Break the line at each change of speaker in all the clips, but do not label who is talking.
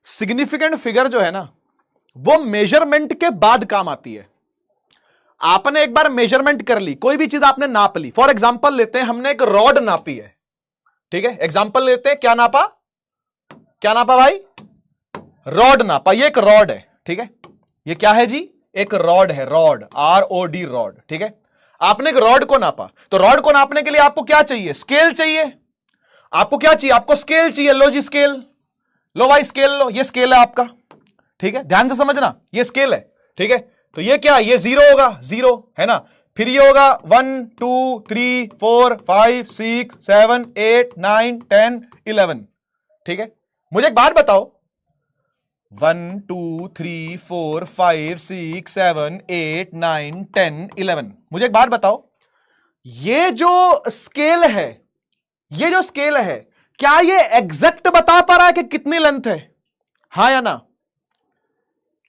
Significant figure जो है ना वो मेजरमेंट के बाद काम आती है। आपने एक बार मेजरमेंट कर ली, कोई भी चीज आपने नाप ली, फॉर एग्जांपल लेते हैं हमने एक रॉड नापी है, ठीक है, एग्जांपल लेते हैं, क्या नापा, क्या नापा भाई, रॉड नापा, ये एक रॉड है, ठीक है, ये क्या है जी, एक रॉड है, रॉड, ROD रॉड, ठीक है। आपने एक रॉड को नापा, तो रॉड को नापने के लिए आपको क्या चाहिए, स्केल चाहिए, आपको क्या चाहिए, आपको स्केल चाहिए, लो जी स्केल, लो भाई स्केल लो, ये स्केल है आपका, ठीक है, ध्यान से समझना, ये स्केल है, ठीक है। तो ये क्या, ये 0 होगा, 0 है ना, फिर ये होगा 1 2 3 4 5 6 7 8 9 10 11, ठीक है। मुझे एक बात बताओ, 1 2 3 4 5 6 7 8 9 10 11, मुझे एक बात बताओ, ये जो स्केल है, ये जो स्केल है, क्या ये एग्जैक्ट बता पा रहा है कि कितनी लेंथ है, हां या ना,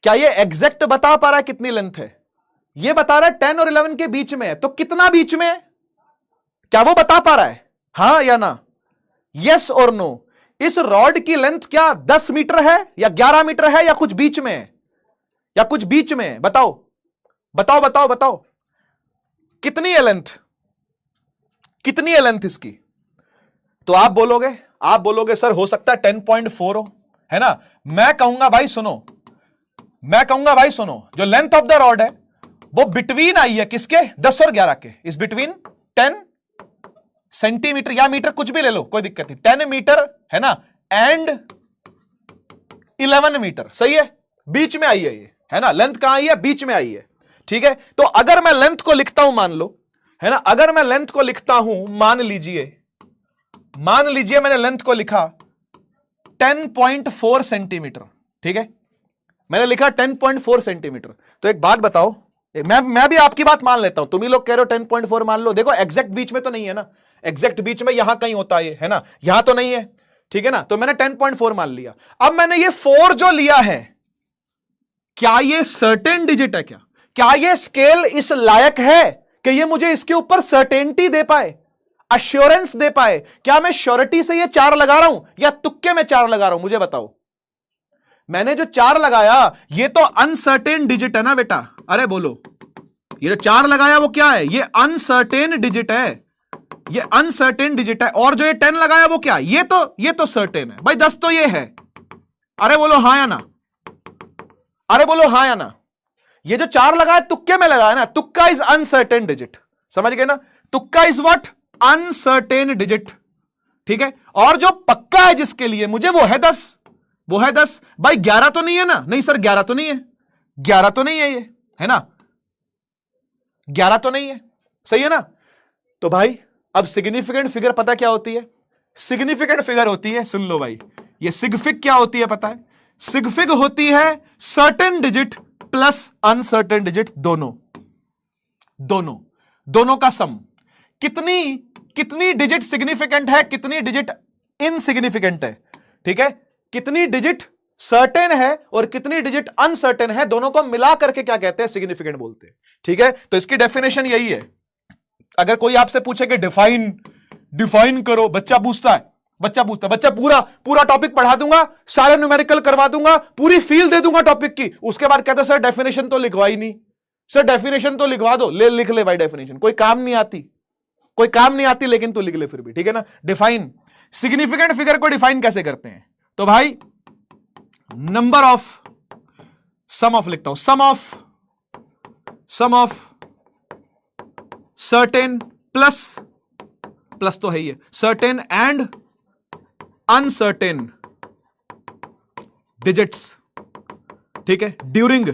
क्या ये एग्जैक्ट बता पा रहा है कितनी लेंथ है, ये बता रहा है 10 और 11 के बीच में है, तो कितना बीच में है, क्या वो बता पा रहा है, हां या ना, यस और नो। इस रॉड की लेंथ क्या 10 मीटर है या 11 मीटर है या कुछ बीच में है, या कुछ बीच में है, बताओ बताओ बताओ बताओ, कितनी है लेंथ, कितनी है लेंथ इसकी, तो आप बोलोगे सर हो सकता है 10.4 हो, है ना। मैं कहूंगा भाई सुनो, मैं कहूंगा भाई सुनो, जो लेंथ ऑफ द रॉड है वो बिटवीन आई है किसके, 10 और 11 के, इस बिटवीन 10 सेंटीमीटर या मीटर, कुछ भी ले लो कोई दिक्कत नहीं, 10 मीटर है ना, एंड 11 मीटर, सही है, बीच में आई है ये, है ना, लेंथ कहां आई है, बीच में आई है, ठीक है। तो अगर मैं लेंथ को लिखता हूं, मान लो, है ना, अगर मैं लेंथ को लिखता हूं, मान लीजिए मैंने लेंथ को लिखा 10.4 सेंटीमीटर, ठीक है, मैंने लिखा 10.4 सेंटीमीटर, तो एक बात बताओ, मैं भी आपकी बात मान लेता हूं, तुम ही लोग कह रहे हो 10.4 मान लो, देखो एग्जैक्ट बीच में तो नहीं है ना, एग्जैक्ट बीच में यहां कहीं होता है ना, यहां तो नहीं है, ठीक है ना, तो मैंने 10.4 मान लिया। अब मैंने ये 4 जो लिया है, क्या ये सर्टेन डिजिट है, क्या ये स्केल इस लायक है कि ये मुझे इसके ऊपर सर्टेनिटी दे पाए, अश्योरेंस दे पाए, क्या मैं श्योरिटी से ये 4 लगा रहा हूं या तुक्के में 4 लगा रहा हूं, मुझे बताओ। मैंने जो 4 लगाया ये तो अनसर्टेन डिजिट है ना बेटा, अरे बोलो, ये जो 4 लगाया वो क्या है, ये अनसर्टेन डिजिट है, ये अनसर्टेन डिजिट है, और जो ये 10 लगाया वो क्या, ये तो सर्टेन है भाई, 10 तो ये है, अरे बोलो हां या ना, अरे बोलो हां या ना। ये जो 4 लगाया तुक्के में लगाया ना, तुक्का इज अनसर्टेन डिजिट, समझ गए ना, तुक्का इज व्हाट, अनसर्टेन डिजिट, ठीक है। और जो पक्का है जिसके लिए मुझे, वो है 10, वो है 10 भाई, 11 तो नहीं है ना, नहीं सर 11 तो नहीं है, 11 तो नहीं है ये, है ना, 11 तो नहीं है, सही है ना। तो भाई अब सिग्निफिकेंट फिगर पता क्या होती है, सिग्निफिकेंट फिगर होती है, सुन लो भाई, ये सिग्फिग क्या होती है पता है, सिग्फिग होती है certain digit plus uncertain digit, दोनों का सम, कितनी डिजिट सिग्निफिकेंट है, कितनी डिजिट इनसिग्निफिकेंट है, ठीक है, कितनी डिजिट सर्टेन है और कितनी डिजिट अनसर्टेन है, दोनों को मिला करके क्या कहते हैं, सिग्निफिकेंट बोलते हैं, ठीक है। तो इसकी डेफिनेशन यही है, अगर कोई आपसे पूछे कि डिफाइन करो, बच्चा पूरा टॉपिक पढ़ा दूंगा, सारे न्यूमेरिकल करवा दूंगा, पूरी फील दे दूंगा टॉपिक की, उसके बाद कहते सर डेफिनेशन तो लिखवा ही नहीं, सर डेफिनेशन तो लिखवा दो, लिख ले भाई डेफिनेशन, कोई काम नहीं आती लेकिन तू लिख ले फिर भी, ठीक है ना। डिफाइन, सिग्निफिकेंट फिगर को डिफाइन कैसे करते हैं, तो भाई नंबर ऑफ, सम ऑफ लिखता हूं, सम ऑफ सर्टेन प्लस तो है ही है, सर्टेन एंड अनसर्टेन डिजिट्स, ठीक है, ड्यूरिंग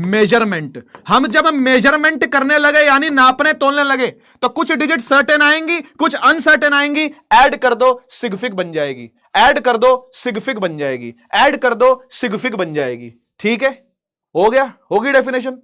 मेजरमेंट। हम जब मेजरमेंट करने लगे यानी नापने तोलने लगे, तो कुछ डिजिट सर्टेन आएंगी, कुछ अनसर्टेन आएंगी, ऐड कर दो सिग्फिग बन जाएगी, ऐड कर दो सिग्फिग बन जाएगी, ऐड कर दो सिग्फिग बन जाएगी, ठीक है, हो गया, होगी डेफिनेशन।